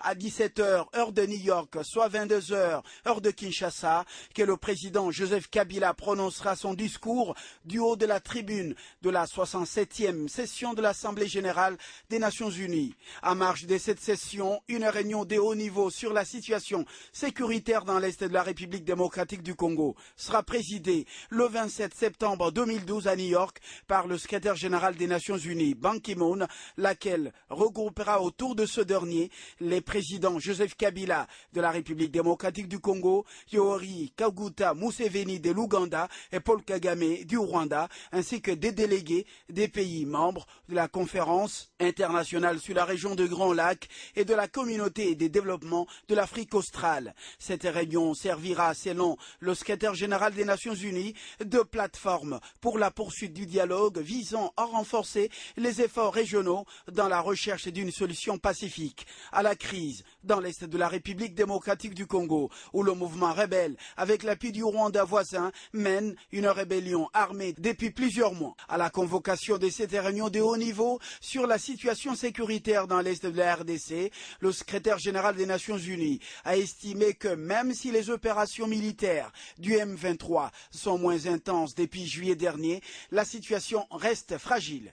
à 17 h, heure de New York, soit 22 h, heure de Kinshasa, que le président Joseph Kabila prononcera son discours du haut de la tribune de la 67e session de l'Assemblée générale des Nations unies. En marge de cette session, une réunion de haut niveau sur la situation sécuritaire dans l'Est de la République démocratique du Congo sera présidée le 27 septembre 2012 à New York par le secrétaire général des Nations unies, Ban Ki-moon, laquelle regroupera autour de ce dernier les présidents Joseph Kabila de la République démocratique du Congo, Yoweri Kaguta Museveni de l'Ouganda et Paul Kagame du Rwanda, ainsi que des délégués des pays membres de la conférence internationale sur la région de Grand Lac et de la communauté des développements de l'Afrique australe. Cette réunion servira, selon le secrétaire général des Nations unies, de plateforme pour la poursuite du dialogue visant à renforcer les efforts régionaux dans la recherche d'une solution pacifique à la crise dans l'Est de la République démocratique du Congo, où le mouvement rebelle, avec l'appui du Rwanda voisin, mène une rébellion armée depuis plusieurs mois. À la convocation de cette réunion de haut niveau sur la situation sécuritaire dans l'Est de la RDC, le secrétaire général des Nations unies a estimé que même si les opérations militaires du M23 sont moins intenses depuis juillet dernier, la situation reste fragile.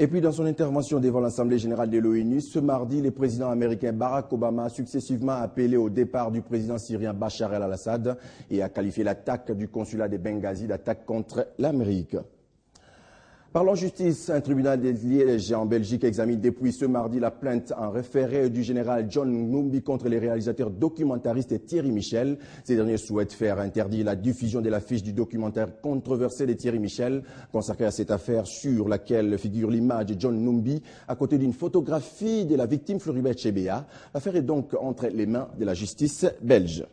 Et puis dans son intervention devant l'Assemblée générale de l'ONU, ce mardi, le président américain Barack Obama a successivement appelé au départ du président syrien Bachar el-Assad et a qualifié l'attaque du consulat de Benghazi d'attaque contre l'Amérique. Parlons justice, un tribunal de Liège en Belgique examine depuis ce mardi la plainte en référé du général John Numbi contre les réalisateurs documentaristes Thierry Michel. Ces derniers souhaitent faire interdire la diffusion de l'affiche du documentaire controversé de Thierry Michel, consacré à cette affaire sur laquelle figure l'image de John Numbi à côté d'une photographie de la victime Floribert Chebeya. L'affaire est donc entre les mains de la justice belge.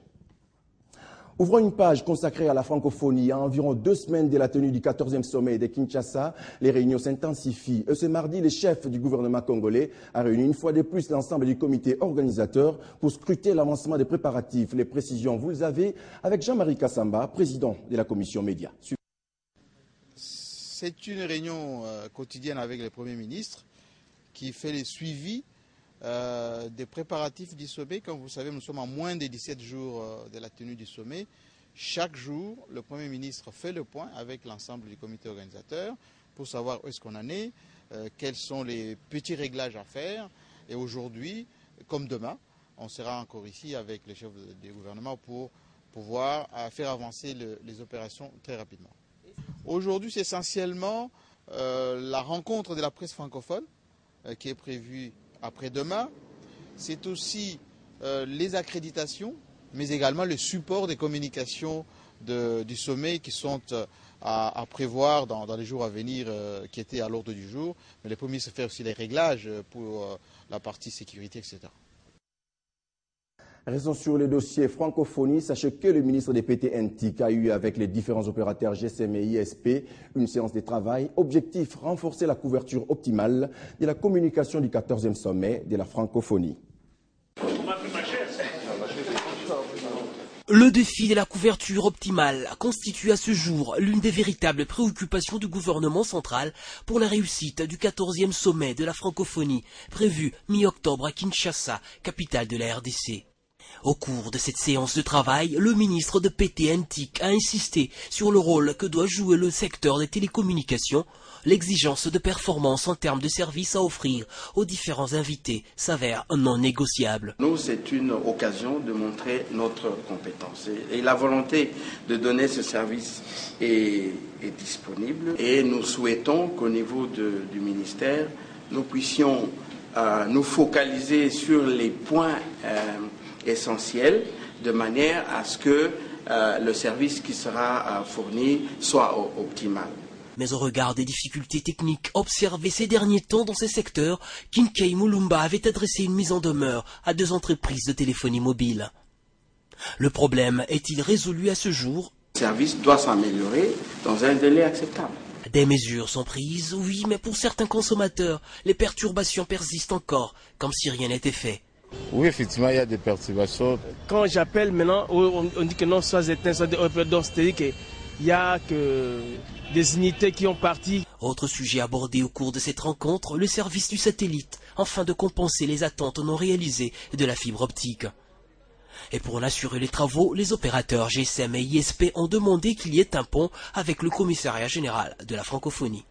Ouvrons une page consacrée à la francophonie. À environ 2 semaines de la tenue du 14e sommet de Kinshasa, les réunions s'intensifient. Ce mardi, le chef du gouvernement congolais a réuni une fois de plus l'ensemble du comité organisateur pour scruter l'avancement des préparatifs. Les précisions, vous les avez avec Jean-Marie Kassamba, président de la commission média. C'est une réunion quotidienne avec le Premier ministre qui fait le suivi des préparatifs du sommet. Comme vous savez, nous sommes à moins de 17 jours de la tenue du sommet. Chaque jour, le Premier ministre fait le point avec l'ensemble du comité organisateur pour savoir où est-ce qu'on en est, quels sont les petits réglages à faire. Et aujourd'hui, comme demain, on sera encore ici avec les chefs du gouvernement pour pouvoir faire avancer les opérations très rapidement. Aujourd'hui, c'est essentiellement la rencontre de la presse francophone qui est prévue après-demain. C'est aussi les accréditations, mais également le support des communications du sommet qui sont à prévoir dans les jours à venir, qui étaient à l'ordre du jour. Mais le Premier ministre fait aussi les réglages pour la partie sécurité, etc. Restons sur le dossier francophonie. Sachez que le ministre des PT-NTIC a eu avec les différents opérateurs GSM et ISP une séance de travail. Objectif, renforcer la couverture optimale de la communication du 14e sommet de la francophonie. Le défi de la couverture optimale constitue à ce jour l'une des véritables préoccupations du gouvernement central pour la réussite du 14e sommet de la francophonie prévu mi-octobre à Kinshasa, capitale de la RDC. Au cours de cette séance de travail, le ministre de PT-NTIC a insisté sur le rôle que doit jouer le secteur des télécommunications. L'exigence de performance en termes de services à offrir aux différents invités s'avère non négociable. Nous, c'est une occasion de montrer notre compétence. Et la volonté de donner ce service est disponible. Et nous souhaitons qu'au niveau du ministère, nous puissions nous focaliser sur les points essentiels de manière à ce que le service qui sera fourni soit optimal. Mais au regard des difficultés techniques observées ces derniers temps dans ces secteurs, Kinkei Mulumba avait adressé une mise en demeure à 2 entreprises de téléphonie mobile. Le problème est-il résolu à ce jour? Le service doit s'améliorer dans un délai acceptable. Des mesures sont prises, oui, mais pour certains consommateurs, les perturbations persistent encore, comme si rien n'était fait. Oui, effectivement, il y a des perturbations. Quand j'appelle maintenant, on dit que non, soit éteint, soit donc c'est-à-dire que Il n'y a que des unités qui ont parti. Autre sujet abordé au cours de cette rencontre, le service du satellite, afin de compenser les attentes non réalisées de la fibre optique. Et pour en assurer les travaux, les opérateurs GSM et ISP ont demandé qu'il y ait un pont avec le commissariat général de la francophonie.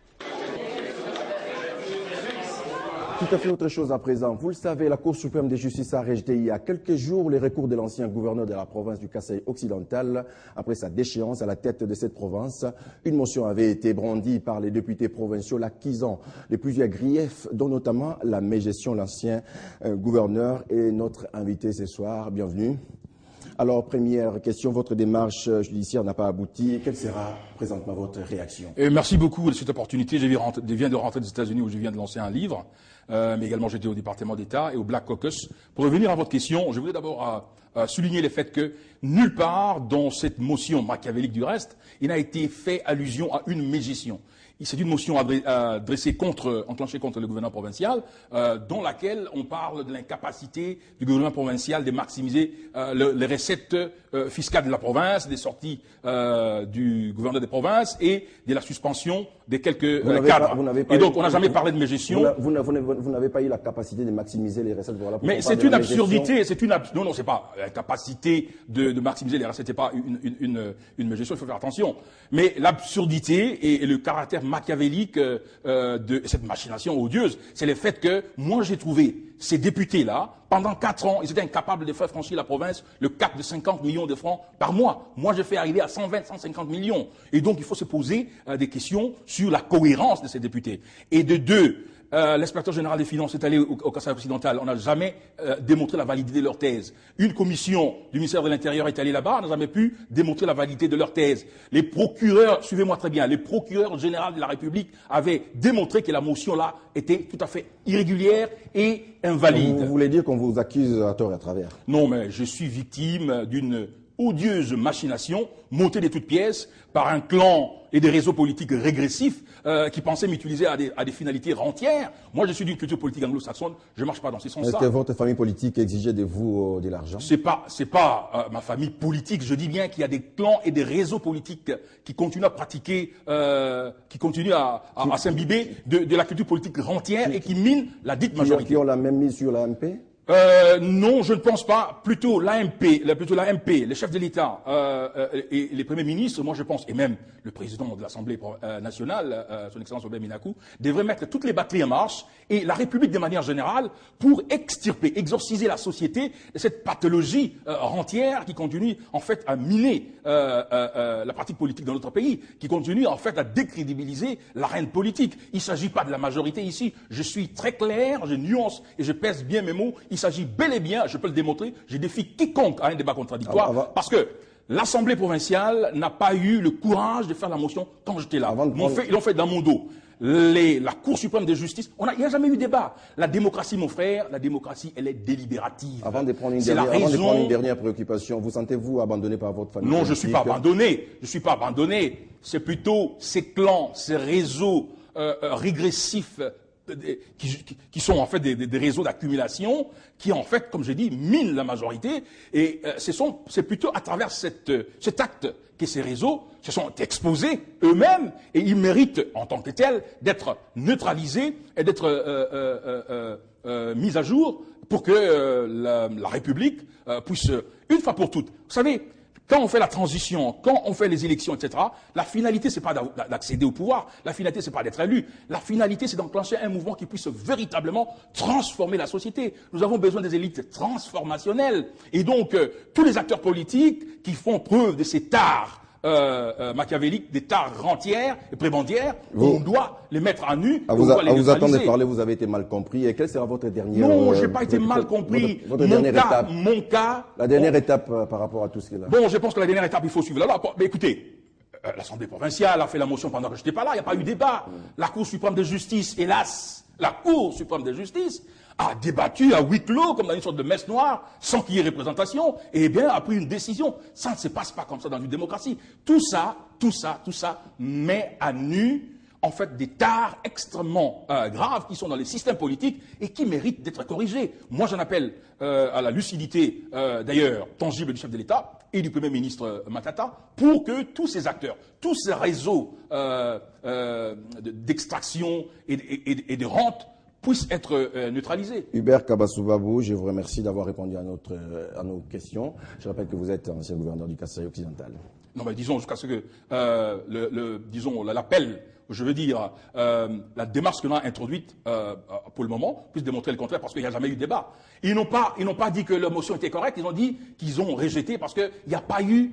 Tout à fait autre chose à présent. Vous le savez, la Cour suprême de justice a rejeté il y a quelques jours les recours de l'ancien gouverneur de la province du Kasaï occidental après sa déchéance à la tête de cette province. Une motion avait été brandie par les députés provinciaux l'accusant de plusieurs griefs, dont notamment la mégestion. L'ancien gouverneur est notre invité ce soir. Bienvenue. Alors, première question, votre démarche judiciaire n'a pas abouti. Quelle sera présentement votre réaction? Merci beaucoup de cette opportunité. Je viens de rentrer des États-Unis où je viens de lancer un livre, mais également j'étais au département d'État et au Black Caucus. Pour revenir à votre question, je voulais d'abord souligner le fait que nulle part dans cette motion machiavélique du reste, il n'a été fait allusion à une mégestion. C'est une motion enclenchée contre le gouvernement provincial, dans laquelle on parle de l'incapacité du gouvernement provincial de maximiser les recettes fiscales de la province, des sorties du gouverneur des provinces et de la suspension des quelques cadres. Et donc, on n'a jamais parlé de mégestion. Vous n'avez pas eu la capacité de maximiser les recettes. Voilà, mais c'est une absurdité. Non, c'est pas la capacité de maximiser les recettes. C'est pas une mégestion. Il faut faire attention. Mais l'absurdité et le caractère machiavélique de cette machination odieuse, c'est le fait que moi j'ai trouvé ces députés-là, pendant 4 ans, ils étaient incapables de faire franchir la province le cap de 50 millions de francs par mois. Moi, j'ai fait arriver à 120, 150 millions. Et donc, il faut se poser des questions sur la cohérence de ces députés. Et de deux, l'inspecteur général des finances est allé au Kasaï occidental. On n'a jamais démontré la validité de leur thèse. Une commission du ministère de l'Intérieur est allée là-bas. On n'a jamais pu démontrer la validité de leur thèse. Les procureurs, suivez-moi très bien, les procureurs généraux de la République avaient démontré que la motion-là était tout à fait irrégulière et invalide. Vous voulez dire qu'on vous accuse à tort et à travers? Non, mais je suis victime d'une odieuse machination montée de toutes pièces par un clan et des réseaux politiques régressifs qui pensaient m'utiliser à des finalités rentières. Moi, je suis d'une culture politique anglo-saxonne, je ne marche pas dans ces sens-là. Est-ce que votre famille politique exigeait de vous de l'argent? C'est pas ma famille politique, je dis bien qu'il y a des clans et des réseaux politiques qui continuent à pratiquer, qui continuent à s'imbiber de la culture politique rentière et qui minent la dite majorité. Qui ont la même mise sur l'AMP? Non, je ne pense pas. Plutôt l'AMP, les chefs de l'État et les premiers ministres, moi je pense, et même le président de l'Assemblée nationale, son Excellence Robert Minakou, devraient mettre toutes les batteries en marche et la République de manière générale pour extirper, exorciser la société de cette pathologie rentière qui continue en fait à miner la pratique politique dans notre pays, qui continue en fait à décrédibiliser l'arène politique. Il ne s'agit pas de la majorité ici. Je suis très clair, je nuance et je pèse bien mes mots. Il s'agit bel et bien, je peux le démontrer, je défie quiconque à un débat contradictoire, parce que l'Assemblée provinciale n'a pas eu le courage de faire la motion quand j'étais là. Ils l'ont fait dans mon dos. La Cour suprême de justice, il n'y a jamais eu débat. La démocratie, mon frère, la démocratie, elle est délibérative. Avant de prendre une dernière préoccupation, vous sentez-vous abandonné par votre famille? Non, je ne suis pas abandonné. Je ne suis pas abandonné. C'est plutôt ces clans, ces réseaux régressifs qui sont en fait des réseaux d'accumulation qui en fait, comme je dis, minent la majorité et c'est plutôt à travers cet acte que ces réseaux se sont exposés eux-mêmes et ils méritent en tant que tels d'être neutralisés et d'être mis à jour pour que la République puisse une fois pour toutes. Vous savez, quand on fait la transition, quand on fait les élections, etc., la finalité, c'est pas d'accéder au pouvoir. La finalité, c'est pas d'être élu. La finalité, c'est d'enclencher un mouvement qui puisse véritablement transformer la société. Nous avons besoin des élites transformationnelles. Et donc, tous les acteurs politiques qui font preuve de ces tares machiavéliques, des tares rentières et prébendières, on doit les mettre à nu. À vous attendre de parler, vous avez été mal compris. Et quelle sera votre dernière... Non, j'ai pas été mal compris. Votre dernière étape. Mon cas... La dernière étape par rapport à tout ce qui est là. Bon, je pense que la dernière étape, il faut suivre la loi. Mais écoutez, l'Assemblée provinciale a fait la motion pendant que je n'étais pas là. Il n'y a pas eu débat. La Cour suprême de justice, hélas, la Cour suprême de justice a débattu à huis clos, comme dans une sorte de messe noire, sans qu'il y ait représentation, et bien a pris une décision. Ça ne se passe pas comme ça dans une démocratie. Tout ça met à nu, en fait, des tares extrêmement graves qui sont dans les systèmes politiques et qui méritent d'être corrigés. Moi, j'en appelle à la lucidité, d'ailleurs, tangible du chef de l'État, et du Premier ministre Matata pour que tous ces acteurs, tous ces réseaux d'extraction et de rente puissent être neutralisés. Hubert Kabasoubabou, je vous remercie d'avoir répondu à nos questions. Je rappelle que vous êtes ancien gouverneur du Kasaï occidental. Non, mais disons jusqu'à ce que l'appel, je veux dire, la démarche que l'on a introduite pour le moment puisse démontrer le contraire, parce qu'il n'y a jamais eu de débat. Ils n'ont pas dit que leur motion était correcte, ils ont dit qu'ils ont rejeté parce qu'il n'y a pas eu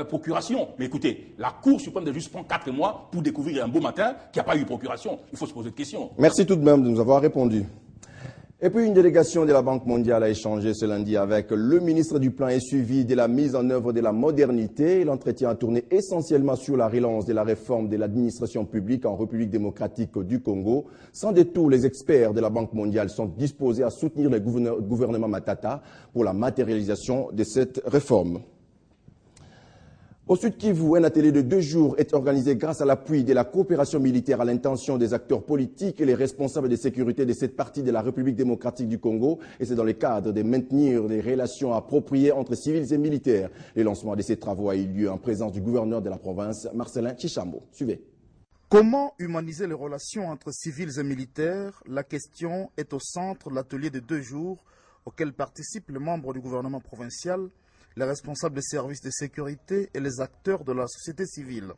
procuration. Mais écoutez, la Cour suprême de justice prend 4 mois pour découvrir un beau matin qu'il n'y a pas eu procuration. Il faut se poser de questions. Merci tout de même de nous avoir répondu. Et puis une délégation de la Banque mondiale a échangé ce lundi avec le ministre du Plan et suivi de la mise en œuvre de la modernité. L'entretien a tourné essentiellement sur la relance de la réforme de l'administration publique en République démocratique du Congo. Sans détour, les experts de la Banque mondiale sont disposés à soutenir le gouvernement Matata pour la matérialisation de cette réforme. Au Sud Kivu, un atelier de 2 jours est organisé grâce à l'appui de la coopération militaire à l'intention des acteurs politiques et les responsables de sécurité de cette partie de la République démocratique du Congo. Et c'est dans le cadre de maintenir des relations appropriées entre civils et militaires. Le lancement de ces travaux a eu lieu en présence du gouverneur de la province, Marcelin Chichambo. Suivez. Comment humaniser les relations entre civils et militaires? La question est au centre de l'atelier de 2 jours auquel participent les membres du gouvernement provincial, les responsables des services de sécurité et les acteurs de la société civile.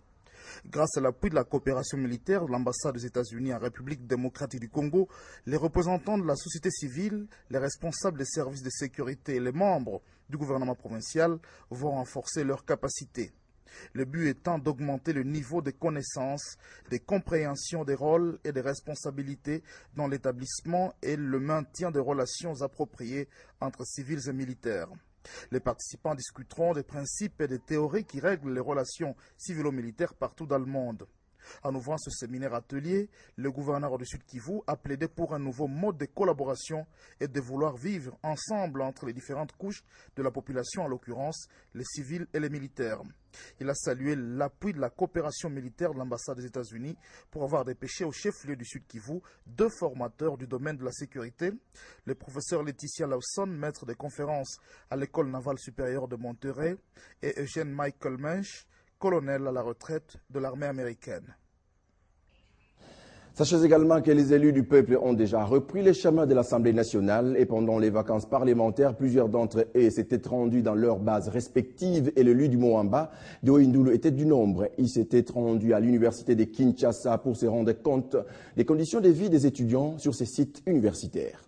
Grâce à l'appui de la coopération militaire de l'ambassade des États-Unis en République démocratique du Congo, les représentants de la société civile, les responsables des services de sécurité et les membres du gouvernement provincial vont renforcer leurs capacités. Le but étant d'augmenter le niveau de connaissances, de compréhension des rôles et des responsabilités dans l'établissement et le maintien de relations appropriées entre civils et militaires. Les participants discuteront des principes et des théories qui règlent les relations civilo-militaires partout dans le monde. En ouvrant ce séminaire atelier, le gouverneur du Sud Kivu a plaidé pour un nouveau mode de collaboration et de vouloir vivre ensemble entre les différentes couches de la population, en l'occurrence les civils et les militaires. Il a salué l'appui de la coopération militaire de l'ambassade des États-Unis pour avoir dépêché au chef-lieu du Sud Kivu 2 formateurs du domaine de la sécurité, le professeur Laetitia Lawson, maître de conférences à l'école navale supérieure de Monterrey, et Eugène Michael Mensch, colonel à la retraite de l'armée américaine. Sachez également que les élus du peuple ont déjà repris les chemins de l'Assemblée nationale et pendant les vacances parlementaires, plusieurs d'entre eux s'étaient rendus dans leurs bases respectives et l'élu du Moamba, Deo Indulu, était du nombre. Il s'était rendu à l'université de Kinshasa pour se rendre compte des conditions de vie des étudiants sur ces sites universitaires.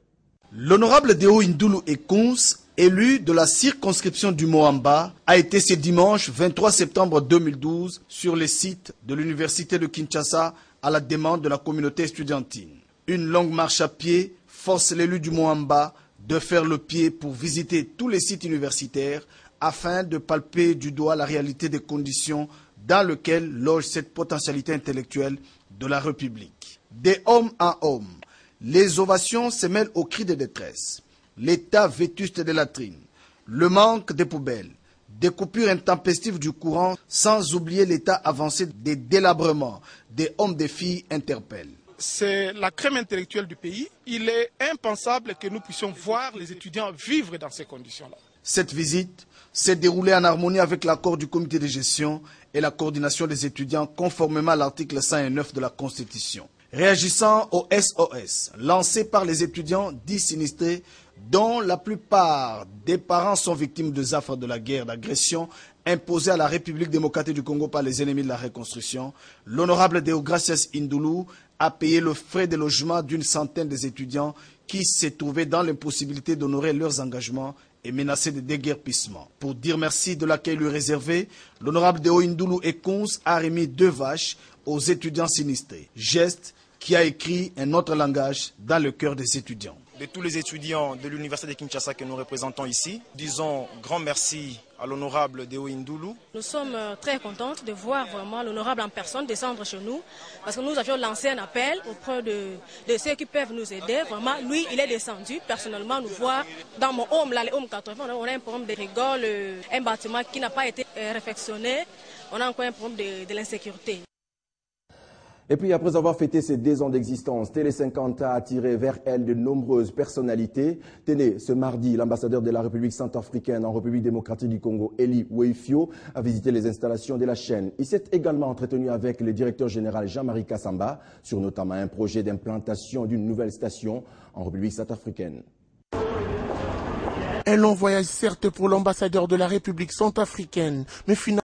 L'honorable Deo Indulu Ekons, élu de la circonscription du Moamba, a été ce dimanche 23 septembre 2012 sur les sites de l'université de Kinshasa à la demande de la communauté estudiantine. Une longue marche à pied force l'élu du Moamba de faire le pied pour visiter tous les sites universitaires afin de palper du doigt la réalité des conditions dans lesquelles loge cette potentialité intellectuelle de la République. Des hommes à hommes, les ovations se mêlent aux cris de détresse. L'état vétuste des latrines, le manque de poubelles, des coupures intempestives du courant, sans oublier l'état avancé des délabrements des hommes et des filles interpellent. C'est la crème intellectuelle du pays. Il est impensable que nous puissions voir les étudiants vivre dans ces conditions-là. Cette visite s'est déroulée en harmonie avec l'accord du comité de gestion et la coordination des étudiants conformément à l'article 109 de la Constitution. Réagissant au SOS lancé par les étudiants dits sinistrés, dont la plupart des parents sont victimes des affres de la guerre d'agression imposée à la République démocratique du Congo par les ennemis de la reconstruction, l'honorable Deogracias Indulu a payé le frais de logement d'une centaine des étudiants qui se trouvaient dans l'impossibilité d'honorer leurs engagements et menacés de déguerpissement. Pour dire merci de l'accueil lui réservé, l'honorable Deo Indulu Ekons a remis 2 vaches aux étudiants sinistrés. Geste qui a écrit un autre langage dans le cœur des étudiants. De tous les étudiants de l'université de Kinshasa que nous représentons ici, disons grand merci à l'honorable Deo Indulu. Nous sommes très contents de voir vraiment l'honorable en personne descendre chez nous, parce que nous avions lancé un appel auprès de ceux qui peuvent nous aider. Vraiment, lui, il est descendu personnellement nous voir dans mon home, là, le home 80, on a un problème de rigole, un bâtiment qui n'a pas été réfectionné, on a encore un problème de l'insécurité. Et puis, après avoir fêté ses 2 ans d'existence, Télé 50 a attiré vers elle de nombreuses personnalités. Tenez, ce mardi, l'ambassadeur de la République centrafricaine en République démocratique du Congo, Eli Weifio, a visité les installations de la chaîne. Il s'est également entretenu avec le directeur général Jean-Marie Kassamba sur notamment un projet d'implantation d'une nouvelle station en République centrafricaine. Un long voyage certes pour l'ambassadeur de la République centrafricaine, mais finalement